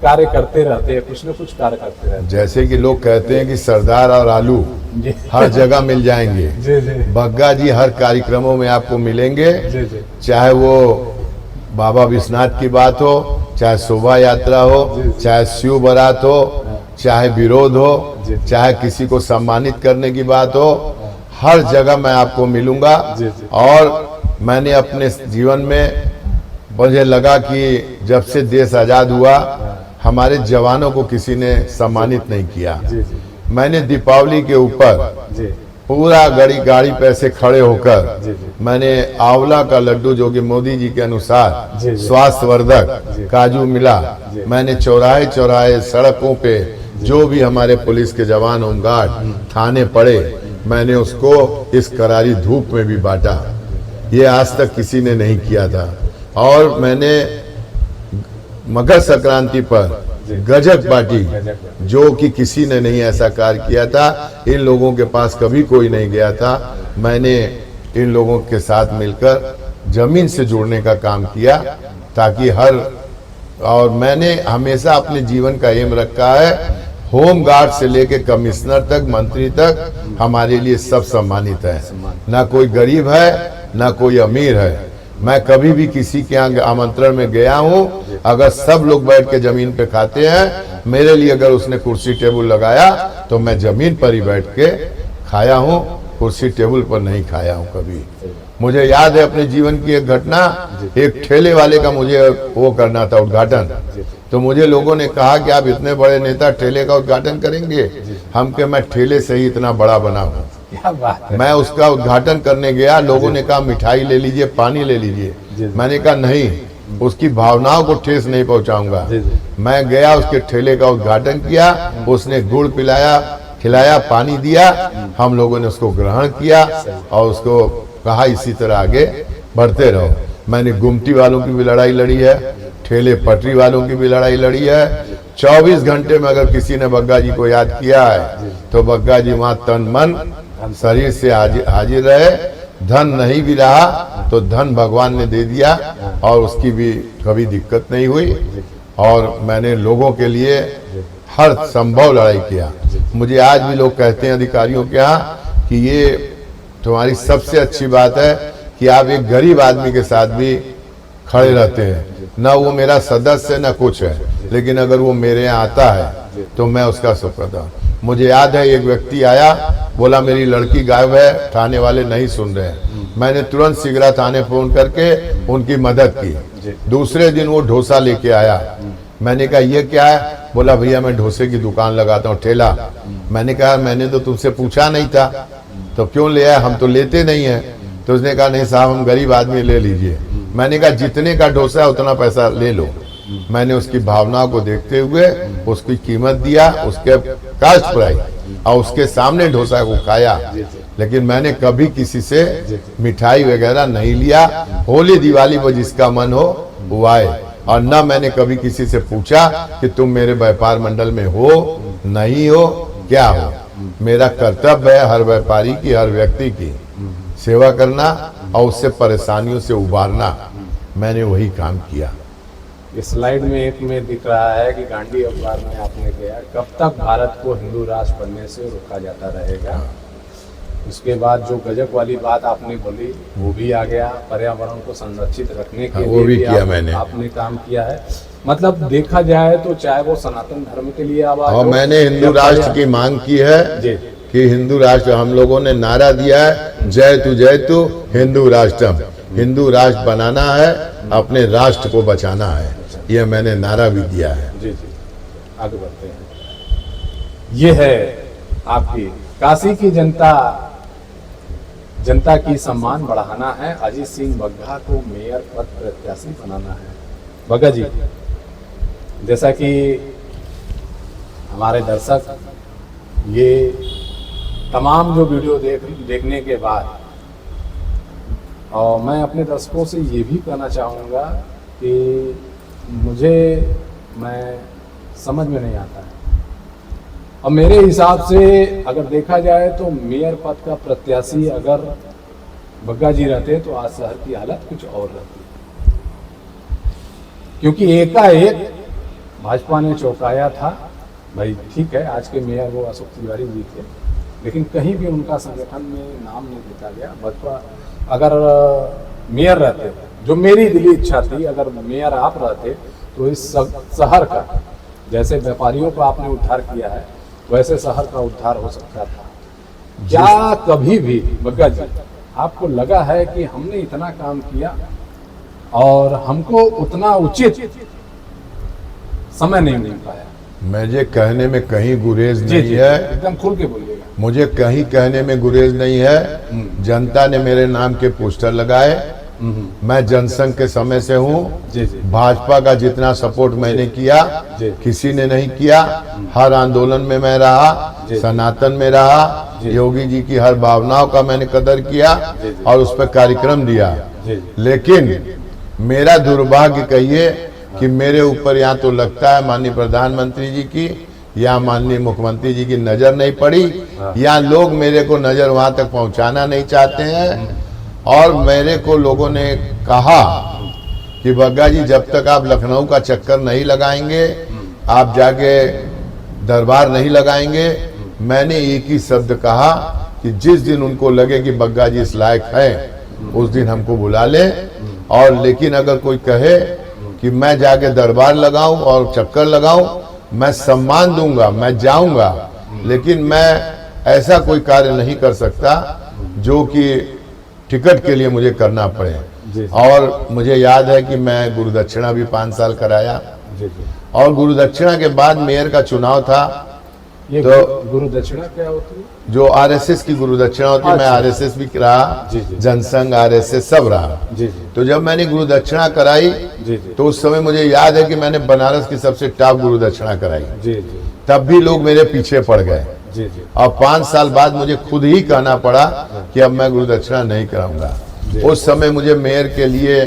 कार्य करते रहते हैं, कुछ न कुछ कार्य करते रहते हैं। जैसे कि लोग कहते हैं कि सरदार और आलू जी हर जगह मिल जाएंगे, जी जी बग्गा जी हर कार्यक्रमों में आपको मिलेंगे। जी जी चाहे वो बाबा विश्वनाथ की बात हो, चाहे शोभा यात्रा हो, चाहे शिव बारात हो, चाहे विरोध हो, चाहे किसी को सम्मानित करने की बात हो, हर जगह मैं आपको मिलूंगा। और मैंने अपने जीवन में मुझे लगा कि जब से देश आजाद हुआ हमारे जवानों को किसी ने सम्मानित नहीं किया। मैंने दीपावली के ऊपर पूरा गाड़ी पे से खड़े होकर मैंने आंवला का लड्डू, जो कि मोदी जी के अनुसार स्वास्थ्यवर्धक काजू मिला, मैंने चौराहे चौराहे सड़कों पे जो भी हमारे पुलिस के जवान होमगार्ड थाने पड़े, मैंने उसको इस करारी धूप में भी बांटा। ये आज तक किसी ने नहीं किया था। और मैंने मकर संक्रांति पर गजक बाटी, जो कि किसी ने नहीं ऐसा कार्य किया था, इन लोगों के पास कभी कोई नहीं गया था। मैंने इन लोगों के साथ मिलकर जमीन से जोड़ने का काम किया ताकि और मैंने हमेशा अपने जीवन का एम रखा है, होम गार्ड से लेके कमिश्नर तक, मंत्री तक हमारे लिए सब सम्मानित है। ना कोई गरीब है ना कोई अमीर है। मैं कभी भी किसी के यहाँ आमंत्रण में गया हूँ, अगर सब लोग बैठ के जमीन पे खाते हैं, मेरे लिए अगर उसने कुर्सी टेबल लगाया तो मैं जमीन पर ही बैठ के खाया हूँ, कुर्सी टेबल पर नहीं खाया हूँ कभी। मुझे याद है अपने जीवन की एक घटना, एक ठेले वाले का मुझे वो करना था उद्घाटन, तो मुझे लोगों ने कहा कि आप इतने बड़े नेता ठेले का उद्घाटन करेंगे? हम के मैं ठेले से ही इतना बड़ा बना हूँ। क्या बात है। मैं उसका उद्घाटन करने गया, लोगों ने कहा मिठाई ले लीजिए, पानी ले लीजिए। मैंने कहा नहीं, उसकी भावनाओं को ठेस नहीं पहुंचाऊंगा। मैं गया, उसके ठेले का उद्घाटन किया, उसने गुड़ पिलाया, खिलाया, पानी दिया, हम लोगों ने उसको ग्रहण किया और उसको कहा इसी तरह आगे बढ़ते रहो। मैंने गुमटी वालों की भी लड़ाई लड़ी है, ठेले पटरी वालों की भी लड़ाई लड़ी है। 24 घंटे में अगर किसी ने बग्गा जी को याद किया है तो बग्गा जी वहाँ तन मन शरीर से हाजिर रहे धन नहीं भी रहा तो धन भगवान ने दे दिया और उसकी भी कभी दिक्कत नहीं हुई। और मैंने लोगों के लिए हर संभव लड़ाई किया। मुझे आज भी लोग कहते हैं अधिकारियों के यहाँ कि ये तुम्हारी सबसे अच्छी बात है कि आप एक गरीब आदमी के साथ भी खड़े रहते हैं, ना वो मेरा सदस्य है ना कुछ है, लेकिन अगर वो मेरे यहाँ आता है तो मैं उसका शुक्र। मुझे याद है एक व्यक्ति आया, बोला मेरी लड़की गायब है, थाने वाले नहीं सुन रहे हैं। मैंने तुरंत सिगरा थाने फोन करके उनकी मदद की। दूसरे दिन वो डोसा लेके आया। मैंने कहा ये क्या है? बोला भैया मैं डोसे की दुकान लगाता हूँ, ठेला। मैंने कहा मैंने तो तुमसे पूछा नहीं था, तो क्यों ले आया? हम तो लेते नहीं है। तो उसने कहा नहीं साहब हम गरीब आदमी, ले लीजिए। मैंने कहा जितने का डोसा है उतना पैसा ले लो। मैंने उसकी भावनाओं को देखते हुए उसकी कीमत दिया, उसके कास्ट प्राइस, और उसके सामने डोसा को खाया। लेकिन मैंने कभी किसी से मिठाई वगैरह नहीं लिया। होली दिवाली पर जिसका मन हो वो आए, और न मैंने कभी किसी से पूछा कि तुम मेरे व्यापार मंडल में हो नहीं हो, क्या हो। मेरा कर्तव्य है हर व्यापारी की, हर व्यक्ति की सेवा करना और उससे परेशानियों से उबारना। मैंने वही काम किया। इस स्लाइड में एक में दिख रहा है कि गांधी अखबार में आपने किया, कब तक भारत को हिंदू राष्ट्र बनने से रोका जाता रहेगा। उसके बाद जो गजब वाली बात आपने बोली वो भी आ गया, पर्यावरण को संरक्षित रखने के वो लिए भी किया मैंने। आपने काम किया है। मतलब देखा जाए तो चाहे वो सनातन धर्म के लिए आवाज और हो, मैंने हिंदू राष्ट्र की मांग की है कि हिंदू राष्ट्र, हम लोगों ने नारा दिया है जय तू हिंदू राष्ट्रम। हिंदू राष्ट्र बनाना है, अपने राष्ट्र को बचाना है, ये मैंने नारा भी दिया है। जी जी, आगे बढ़ते हैं। ये है आपकी काशी की जनता की सम्मान बढ़ाना है, अजीत सिंह बग्गा को मेयर पद प्रत्याशी बनाना है। बग्गा जी, जैसा कि हमारे दर्शक ये तमाम जो वीडियो देखने के बाद, और मैं अपने दर्शकों से ये भी कहना चाहूँगा कि मैं समझ में नहीं आता है, और मेरे हिसाब से अगर देखा जाए तो मेयर पद का प्रत्याशी अगर बग्गा जी रहते तो आज शहर की हालत कुछ और रहती, क्योंकि एकाएक भाजपा ने चौंकाया था। भाई ठीक है, आज के मेयर वो अशोक तिवारी जी थे, लेकिन कहीं भी उनका संगठन में नाम नहीं लिखा गया। भाजपा अगर मेयर रहते, जो मेरी दिली इच्छा थी, अगर मेयर आप रहते तो इस शहर का, जैसे व्यापारियों को आपने उद्धार किया है वैसे शहर का उद्धार हो सकता था। क्या कभी भी बग्गा जी आपको लगा है कि हमने इतना काम किया और हमको उतना उचित समय नहीं मिल पाया? मुझे कहने में कहीं गुरेज नहीं है, एकदम खुल के बोलिएगा। मुझे कहीं कहने में गुरेज नहीं है। जनता ने मेरे नाम के पोस्टर लगाए, मैं जनसंघ के समय से हूँ। भाजपा का जितना सपोर्ट मैंने किया किसी ने नहीं किया। हर आंदोलन में मैं रहा, सनातन में रहा, योगी जी की हर भावनाओं का मैंने कदर किया और उस पर कार्यक्रम दिया। लेकिन मेरा दुर्भाग्य कहिए कि मेरे ऊपर या तो लगता है माननीय प्रधानमंत्री जी की या माननीय मुख्यमंत्री जी की नजर नहीं पड़ी, या लोग मेरे को नजर वहां तक पहुंचाना नहीं चाहते हैं। और मेरे को लोगों ने कहा कि बग्गा जी जब तक आप लखनऊ का चक्कर नहीं लगाएंगे, आप जाके दरबार नहीं लगाएंगे, मैंने एक ही शब्द कहा कि जिस दिन उनको लगे कि बग्गा जी इस लायक है उस दिन हमको बुला ले। और लेकिन अगर कोई कहे कि मैं जाके दरबार लगाऊं और चक्कर लगाऊं, मैं सम्मान दूंगा, मैं जाऊंगा, लेकिन मैं ऐसा कोई कार्य नहीं कर सकता जो कि टिकट के लिए मुझे करना पड़े। और मुझे याद है कि मैं गुरु दक्षिणा भी 5 साल कराया, और गुरु दक्षिणा के बाद मेयर का चुनाव था। ये तो गुरु दक्षिणा क्या होती है? जो आरएसएस की गुरु दक्षिणा होती है, मैं आरएसएस भी रहा, जनसंघ आरएसएस सब रहा। तो जब मैंने गुरु दक्षिणा कराई तो उस समय मुझे याद है कि मैंने बनारस की सबसे टॉप गुरु दक्षिणा कराई। तब भी लोग मेरे पीछे पड़ गए, और 5 साल बाद मुझे खुद ही कहना पड़ा कि अब मैं गुरु दक्षिणा नहीं कराऊंगा। उस समय मुझे मेयर के लिए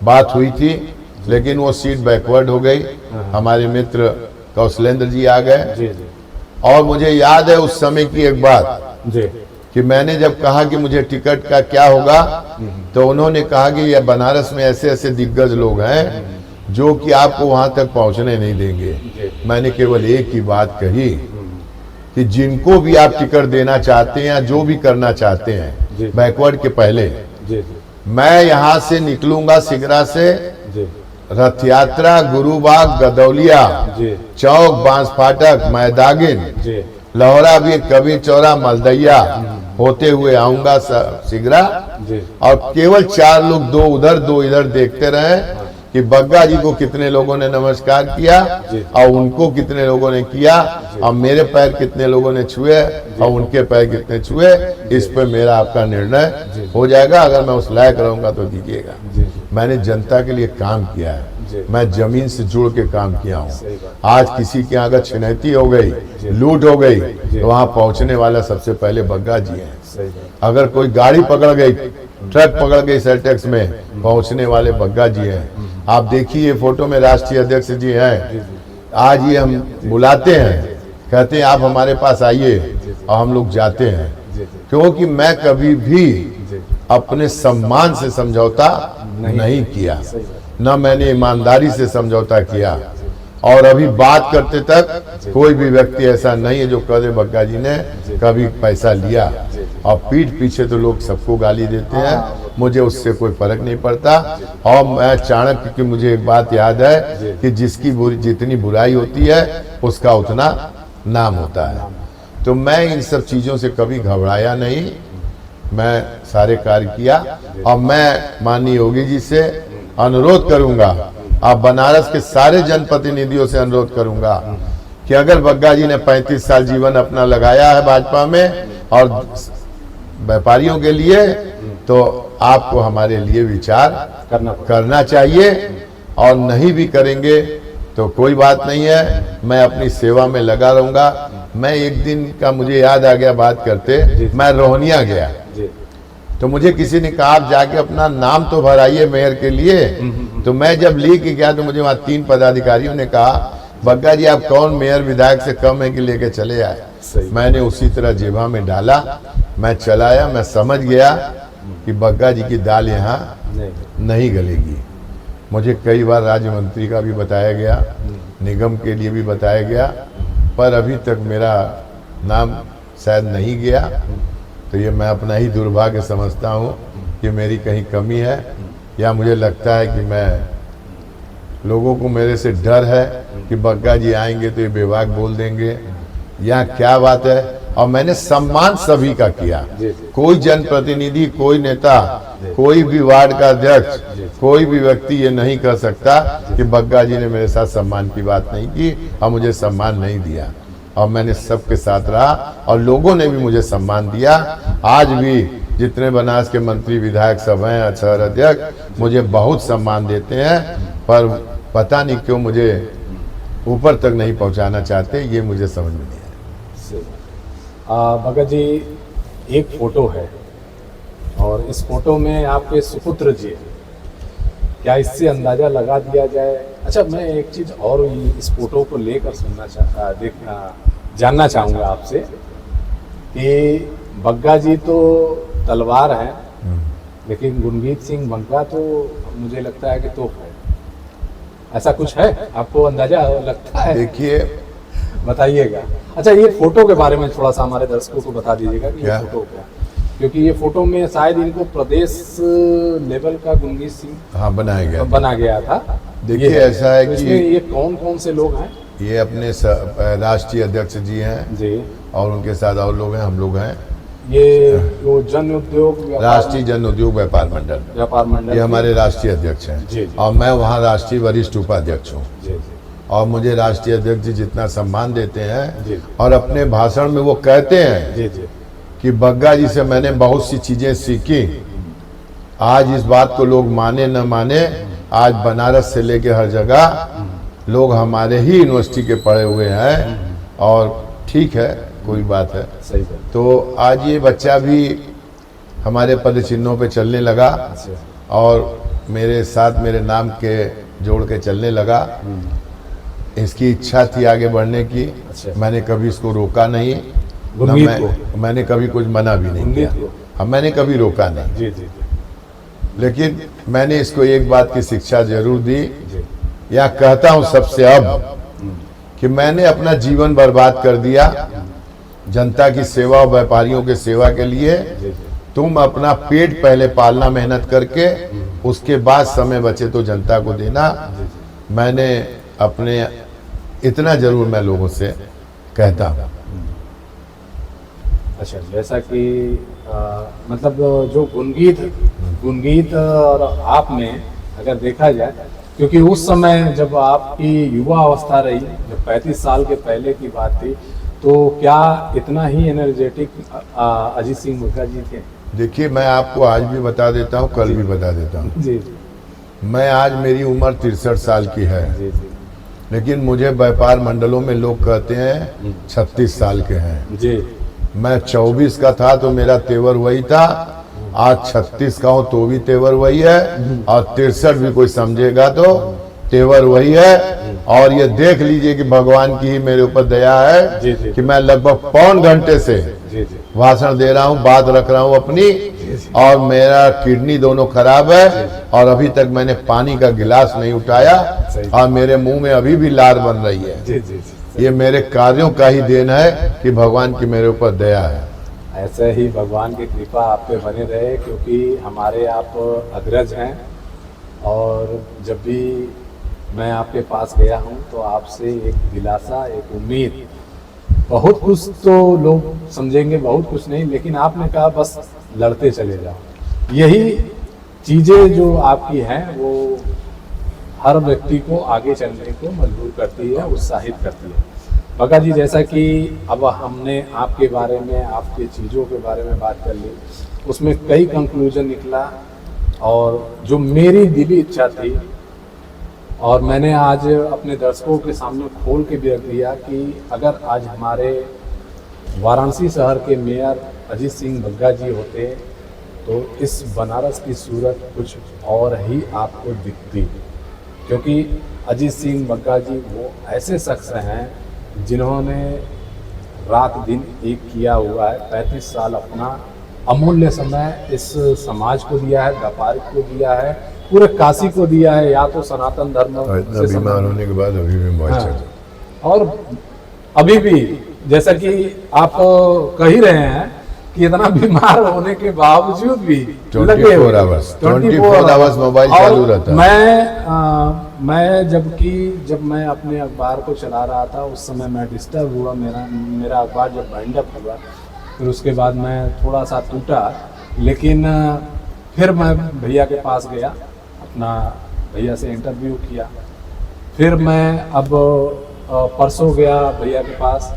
बात हुई थी, लेकिन वो सीट बैकवर्ड हो गई। हमारे मित्र कौशलेंद्र जी आ गए। और मुझे याद है उस समय की एक बात कि मैंने जब कहा कि मुझे टिकट का क्या होगा, तो उन्होंने कहा कि यह बनारस में ऐसे ऐसे दिग्गज लोग हैं जो कि आपको वहां तक पहुंचने नहीं देंगे। मैंने केवल एक ही बात कही कि जिनको भी आप टिकट देना चाहते हैं या जो भी करना चाहते हैं बैकवर्ड के पहले, मैं यहाँ से निकलूंगा सिगरा से, रथ यात्रा गुरुबाग, गदौलिया चौक, बांस फाटक, मैदागिन, लहरा भी, कबीर चौरा, मलदैया होते हुए आऊंगा सिगरा, और केवल 4 लोग, 2 उधर 2 इधर देखते रहे कि बग्गा जी को कितने लोगों ने नमस्कार किया और उनको कितने लोगों ने किया, और मेरे पैर कितने लोगों ने छुए और उनके पैर कितने छुए। इस पे मेरा आपका निर्णय हो जाएगा। अगर मैं उस लायक रहूंगा तो दीजिएगा। मैंने जनता के लिए काम किया है, मैं जमीन से जुड़ के काम किया हूँ। आज किसी के यहाँ अगर छिनैती हो गई, लूट हो गई, तो वहां पहुंचने वाला सबसे पहले बग्गा जी हैं। अगर कोई गाड़ी पकड़ गई, ट्रक पकड़ गई सेल टैक्स में, पहुंचने वाले बग्गा जी हैं। आप देखिए फोटो में राष्ट्रीय अध्यक्ष जी हैं। आज ये हम बुलाते हैं, कहते हैं आप हमारे पास आइए, और हम लोग जाते हैं, क्योंकि मैं कभी भी अपने सम्मान से समझौता नहीं किया, न मैंने ईमानदारी से समझौता किया। और अभी बात करते तक कोई भी व्यक्ति ऐसा नहीं है जो कह दे बग्गा जी ने कभी पैसा लिया। और पीठ पीछे तो लोग सबको गाली देते हैं, मुझे उससे कोई फर्क नहीं पड़ता। और मैं चाणक्य की मुझे एक बात याद है कि जिसकी जितनी बुराई होती है उसका उतना नाम होता है। तो मैं इन सब चीज़ों से कभी घबराया नहीं, मैं सारे कार्य किया। और मैं माननीय योगी जी से अनुरोध करूंगा, आप बनारस के सारे जनप्रतिनिधियों से अनुरोध करूंगा कि अगर बग्गा जी ने 35 साल जीवन अपना लगाया है भाजपा में और व्यापारियों के लिए, तो आपको हमारे लिए विचार करना चाहिए। और नहीं भी करेंगे तो कोई बात नहीं है, मैं अपनी सेवा में लगा रहूंगा। मैं एक दिन का मुझे याद आ गया बात करते, मैं रोहनिया गया, तो मुझे किसी ने कहा आप जाके अपना नाम तो भराइए मेयर के लिए। तो मैं जब लेके गया तो मुझे वहाँ 3 पदाधिकारियों ने कहा बग्गा जी आप कौन मेयर विधायक से कम है कि लेके चले आए। मैंने उसी तरह जेबा में डाला, मैं चलाया। मैं समझ गया कि बग्गा जी की दाल यहाँ नहीं गलेगी। मुझे कई बार राज्य मंत्री का भी बताया गया, निगम के लिए भी बताया गया, पर अभी तक मेरा नाम शायद नहीं गया। तो ये मैं अपना ही दुर्भाग्य समझता हूँ कि मेरी कहीं कमी है, या मुझे लगता है कि मैं लोगों को मेरे से डर है कि बग्गा जी आएंगे तो ये बेबाक बोल देंगे, या क्या बात है। और मैंने सम्मान सभी का किया, कोई जनप्रतिनिधि, कोई नेता, कोई भी वार्ड का अध्यक्ष, कोई भी व्यक्ति ये नहीं कह सकता कि बग्गा जी ने मेरे साथ सम्मान की बात नहीं की और मुझे सम्मान नहीं दिया। और मैंने सबके साथ रहा और लोगों ने भी मुझे सम्मान दिया। आज भी जितने बनारस के मंत्री विधायक सब हैं, शहर अध्यक्ष, मुझे बहुत सम्मान देते हैं, पर पता नहीं क्यों मुझे ऊपर तक नहीं पहुंचाना चाहते, ये मुझे समझ में नहीं आया। भगत जी एक फोटो है और इस फोटो में आपके सुपुत्र जी हैं, क्या इससे अंदाजा लगा दिया जाए? अच्छा, मैं एक चीज़ और इस फोटो को लेकर जानना चाहूँगा आपसे कि बग्गा जी तो तलवार है, लेकिन गुरमीत सिंह बंका तो मुझे लगता है कि तोप है। ऐसा कुछ है, आपको अंदाजा लगता है? देखिए, बताइएगा। अच्छा, ये फोटो के बारे में थोड़ा सा हमारे दर्शकों को बता दीजिएगा कि ये फोटो क्या, क्योंकि ये फोटो में शायद इनको प्रदेश लेवल का गुरमीत सिंह बना गया था। देखिए, ऐसा है कि ये कौन कौन से लोग हैं? ये अपने राष्ट्रीय अध्यक्ष जी हैं जी, और उनके साथ और लोग हैं, हम लोग हैं। ये वो जन उद्योग, राष्ट्रीय जन उद्योग व्यापार मंडल, ये हमारे राष्ट्रीय अध्यक्ष हैं जी। और मैं वहाँ राष्ट्रीय वरिष्ठ उपाध्यक्ष हूँ। और मुझे राष्ट्रीय अध्यक्ष जी जितना सम्मान देते हैं, और अपने भाषण में वो कहते हैं कि बग्गा जी से मैंने बहुत सी चीजें सीखी। आज इस बात को लोग माने न माने, आज बनारस से लेके हर जगह लोग हमारे ही यूनिवर्सिटी के पढ़े हुए हैं, और ठीक है, कोई बात है, सही बात। तो आज ये बच्चा भी हमारे पद चिन्हों पे चलने लगा और मेरे साथ मेरे नाम के जोड़ के चलने लगा। इसकी इच्छा थी आगे बढ़ने की, मैंने कभी इसको रोका नहीं। गुरमीत को। मैंने कभी कुछ मना भी नहीं किया, गुरमीत अब मैंने कभी रोका नहीं। जी जी जी लेकिन मैंने इसको एक बात की शिक्षा जरूर दी, जी या कहता हूं सबसे अब, कि मैंने अपना जीवन बर्बाद कर दिया जनता की सेवा और व्यापारियों के सेवा के लिए। जी तुम अपना पेट पहले पालना मेहनत करके, उसके बाद समय बचे तो जनता को देना। मैंने अपने इतना जरूर मैं लोगों से कहता हूँ। अच्छा, जैसा कि मतलब जो गुनगीत और आप में अगर देखा जाए, क्योंकि उस समय जब आपकी युवा अवस्था रही, जब 35 साल के पहले की बात थी, तो क्या इतना ही एनर्जेटिक अजीत सिंह बग्गा जी थे? देखिए, मैं आपको आज भी बता देता हूँ, कल भी बता देता हूँ। जी मैं आज, मेरी उम्र 63 साल की है, जी जी लेकिन मुझे व्यापार मंडलों में लोग कहते हैं 36 साल के हैं। जी मैं 24 का था तो मेरा तेवर वही था, आज 36 का हूँ तो भी तेवर वही है, और 63 भी कोई समझेगा तो तेवर वही है। और ये देख लीजिए कि भगवान की ही मेरे ऊपर दया है जी जी कि मैं लगभग पौन घंटे से जी जी भाषण दे रहा हूँ, बात रख रहा हूँ अपनी, और मेरा किडनी दोनों खराब है, और अभी तक मैंने पानी का गिलास नहीं उठाया, और मेरे मुंह में अभी भी लार बन रही है। जी जी जी। ये मेरे कार्यों का ही देन है कि भगवान की मेरे ऊपर दया है। ऐसे ही भगवान की कृपा आप पे बने रहे, क्योंकि हमारे आप अग्रज हैं, और जब भी मैं आपके पास गया हूं तो आपसे एक दिलासा, एक उम्मीद, बहुत कुछ तो लोग समझेंगे, बहुत कुछ नहीं, लेकिन आपने कहा बस लड़ते चले जाओ। यही चीज़ें जो आपकी हैं वो हर व्यक्ति को आगे चलने को मजबूर करती है, उत्साहित करती है। बग्गा जी, जैसा कि अब हमने आपके बारे में, आपके चीज़ों के बारे में बात कर ली, उसमें कई कंक्लूजन निकला, और जो मेरी दिली इच्छा थी, और मैंने आज अपने दर्शकों के सामने खोल के भी रख दिया, कि अगर आज हमारे वाराणसी शहर के मेयर अजीत सिंह बग्गा जी होते तो इस बनारस की सूरत कुछ और ही आपको दिखती, क्योंकि अजीत सिंह बग्गा जी वो ऐसे शख्स हैं जिन्होंने रात दिन एक किया हुआ है। 35 साल अपना अमूल्य समय इस समाज को दिया है, व्यापार को दिया है, पूरे काशी को दिया है, या तो सनातन धर्म इतना बीमार होने के बाद अभी भी मोबाइल चल रहा है। और अभी भी जैसा कि आप कह ही रहे हैं कि इतना बीमार होने के बावजूद भी 24 आवर्स मोबाइल चालू रहता है। मैं जब मैं अपने अखबार को चला रहा था, उस समय मैं डिस्टर्ब हुआ, मेरा अखबार जब बाइंड अप हुआ, फिर उसके बाद मैं थोड़ा सा टूटा, लेकिन फिर मैं भैया के पास गया, अपना भैया से इंटरव्यू किया, फिर मैं अब परसों गया भैया के पास,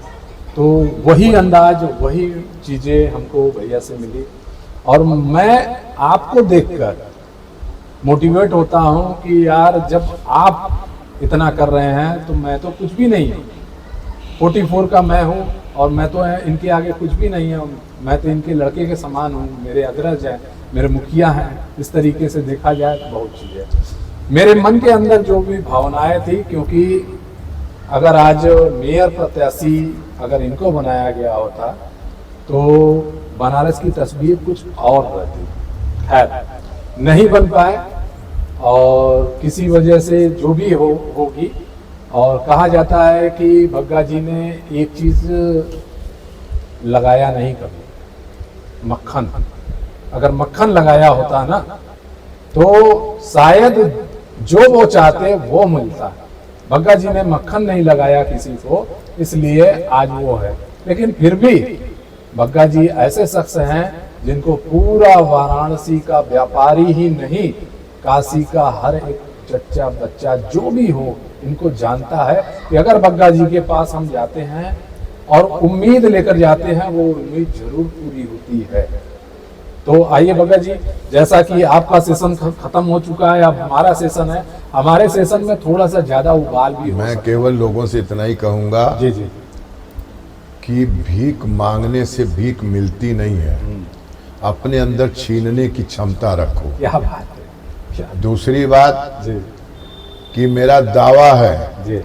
तो वही अंदाज, वही चीज़ें हमको भैया से मिली, और मैं आपको देखकर मोटिवेट होता हूँ कि यार जब आप इतना कर रहे हैं तो मैं तो कुछ भी नहीं हूँ। 44 का मैं हूँ, और मैं तो इनके आगे कुछ भी नहीं हूँ, मैं तो इनके लड़के के समान हूँ, मेरे अग्रज हैं, मेरे मुखिया हैं। इस तरीके से देखा जाए तो बहुत चीज़ें मेरे मन के अंदर जो भी भावनाएं थी, क्योंकि अगर आज मेयर प्रत्याशी अगर इनको बनाया गया होता तो बनारस की तस्वीर कुछ और रहती। खैर, नहीं बन पाए, और किसी वजह से जो भी होगी। और कहा जाता है कि बग्गा जी ने एक चीज़ लगाया नहीं कभी, मक्खन। अगर मक्खन लगाया होता ना तो शायद जो वो चाहते वो मिलता। बग्गा जी ने मक्खन नहीं लगाया किसी को, इसलिए आज वो है। लेकिन फिर भी बग्गा जी ऐसे शख्स हैं जिनको पूरा वाराणसी का व्यापारी ही नहीं, काशी का हर एक चच्चा बच्चा जो भी हो इनको जानता है कि अगर बग्गा जी के पास हम जाते हैं और उम्मीद लेकर जाते हैं, वो उम्मीद जरूर पूरी होती है। तो आइए बग्गा जी, जैसा कि आपका सेशन खत्म हो चुका है, अब हमारा सेशन है। हमारे सेशन में थोड़ा सा ज्यादा उबाल भी हो मैं सकता। केवल लोगों से इतना ही कहूंगा जी जी कि भीख मांगने से भीख मिलती नहीं है, अपने अंदर छीनने की क्षमता रखो। क्या बात है, क्या। दूसरी बात जी कि मेरा दावा है जी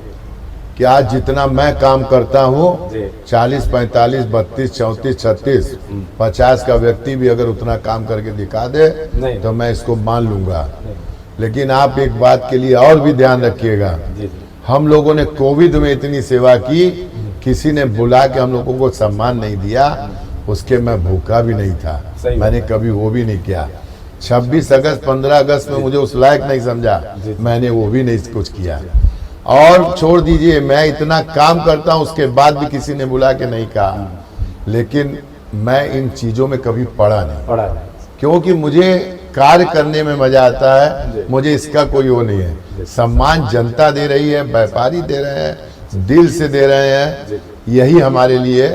कि आज जितना मैं काम करता हूँ जी। 40, 45, 32, 34, 36, 50 का व्यक्ति भी अगर उतना काम करके दिखा दे नहीं। तो मैं इसको मान लूंगा। नहीं। लेकिन आप एक बात के लिए और भी ध्यान रखिएगा, जी जी हम लोगों ने कोविड में इतनी सेवा की, किसी ने बुला के हम लोगों को सम्मान नहीं दिया, उसके मैं भूखा भी नहीं था, सही मैंने कभी वो भी नहीं किया। 26 अगस्त 15 अगस्त में मुझे उस लायक नहीं समझा, जी। मैंने वो भी नहीं कुछ किया। और छोड़ दीजिए, मैं इतना काम करता हूं उसके बाद भी किसी ने बुला के नहीं कहा, लेकिन मैं इन चीजों में कभी पड़ा नहीं, पड़ा क्योंकि मुझे कार्य करने में मजा आता जी। है, मुझे इसका कोई वो नहीं है। सम्मान जनता दे रही है, व्यापारी दे रहे हैं, दिल से दे रहे हैं, यही हमारे लिए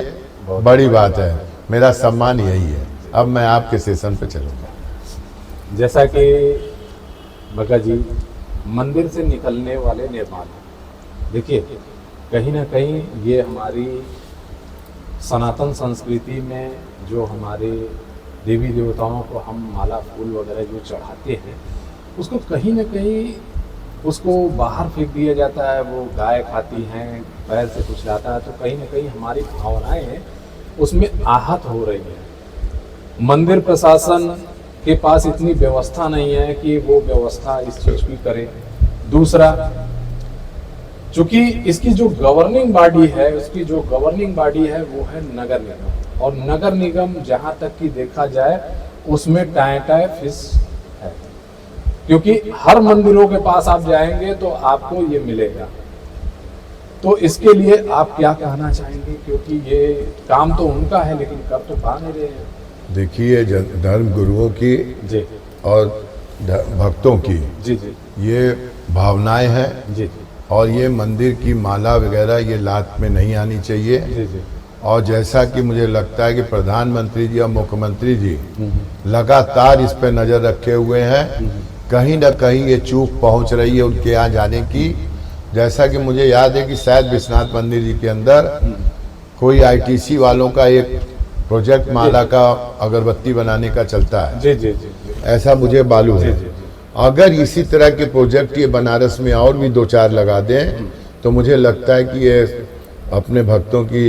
बड़ी बात है, मेरा सम्मान यही है। अब मैं आपके सेशन पे चलूंगा। जैसा कि भगत जी मंदिर से निकलने वाले निर्माण, देखिए कहीं ना कहीं ये हमारी सनातन संस्कृति में जो हमारे देवी देवताओं को हम माला फूल वगैरह जो चढ़ाते हैं, उसको कहीं ना कहीं उसको बाहर फेंक दिया जाता है, वो गाय खाती हैं, पैर से कुछ जाता है, तो कहीं ना कहीं हमारी भावनाएं उसमें आहत हो रही हैं। मंदिर प्रशासन के पास इतनी व्यवस्था नहीं है कि वो व्यवस्था इस चीज की करे। दूसरा, चूंकि इसकी जो गवर्निंग बॉडी है, उसकी जो गवर्निंग बॉडी है वो है नगर निगम, और नगर निगम जहां तक कि देखा जाए उसमें टाए फिश है, क्योंकि हर मंदिरों के पास आप जाएंगे तो आपको ये मिलेगा। तो इसके लिए आप क्या कहना चाहेंगे, क्योंकि ये काम तो उनका है लेकिन कर तो पा नहीं रहे हैं। देखिए, धर्म गुरुओं की जी और भक्तों की जी जी ये भावनाएं हैं, जी और ये मंदिर की माला वगैरह ये लात में नहीं आनी चाहिए। जी जी और जैसा कि मुझे लगता है कि प्रधानमंत्री जी और मुख्यमंत्री जी लगातार इस पर नज़र रखे हुए हैं, कहीं ना कहीं ये चूक पहुंच रही है उनके यहाँ जाने की। जैसा कि मुझे याद है कि शायद विश्वनाथ मंदिर जी के अंदर कोई आईटीसी वालों का एक प्रोजेक्ट माला का अगरबत्ती बनाने का चलता है, जी जी जी ऐसा मुझे मालूम है। अगर इसी तरह के प्रोजेक्ट ये बनारस में और भी 2-4 लगा दें तो मुझे लगता है कि ये अपने भक्तों की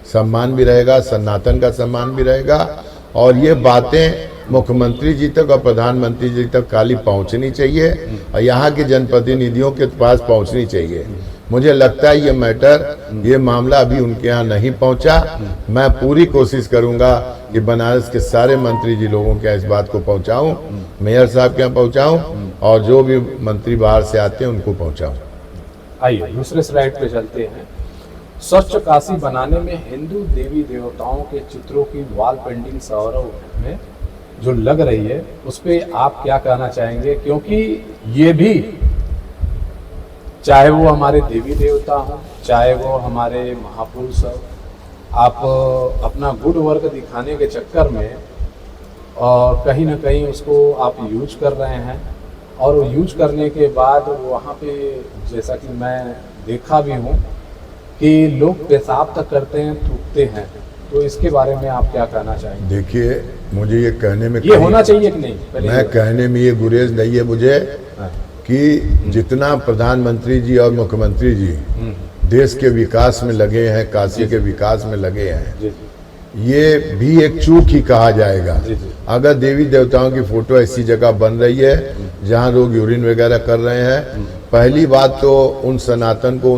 सम्मान भी रहेगा, सनातन का सम्मान भी रहेगा, और ये बातें मुख्यमंत्री जी तक और प्रधानमंत्री जी तक खाली पहुंचनी चाहिए और यहाँ के जनप्रतिनिधियों के पास पहुंचनी चाहिए। मुझे लगता है ये मैटर, ये मामला अभी उनके यहाँ नहीं पहुंचा। मैं पूरी कोशिश करूंगा कि बनारस के सारे मंत्री जी लोगों के इस बात को पहुंचाऊं, मेयर साहब के यहाँ पहुंचाऊं, और जो भी मंत्री बाहर से आते हैं उनको पहुंचाऊं। आइए दूसरे स्लाइड पे चलते हैं। स्वच्छ काशी बनाने में हिंदू देवी देवताओं के चित्रों की वॉल पेंटिंग समारोह में जो लग रही है, उस पे आप क्या कहना चाहेंगे, क्योंकि ये भी चाहे वो हमारे देवी देवता हो, चाहे वो हमारे महापुरुष हो, आप अपना गुड वर्क दिखाने के चक्कर में और कहीं ना कहीं उसको आप यूज कर रहे हैं, और यूज करने के बाद वहाँ पे जैसा कि मैं देखा भी हूँ कि लोग पेशाब तक करते हैं, थूकते हैं, तो इसके बारे में आप क्या कहना चाहेंगे? देखिए, मुझे ये कहने में ये होना चाहिए कि नहीं, पहले मैं कहने में ये गुरेज नहीं है मुझे कि जितना प्रधानमंत्री जी और मुख्यमंत्री जी देश के विकास में लगे हैं, काशी के विकास में लगे हैं, जी ये भी एक चूक ही कहा जाएगा। जी जी अगर देवी देवताओं की फोटो ऐसी जगह बन रही है जहां लोग यूरिन वगैरह कर रहे हैं, पहली बात तो उन सनातन को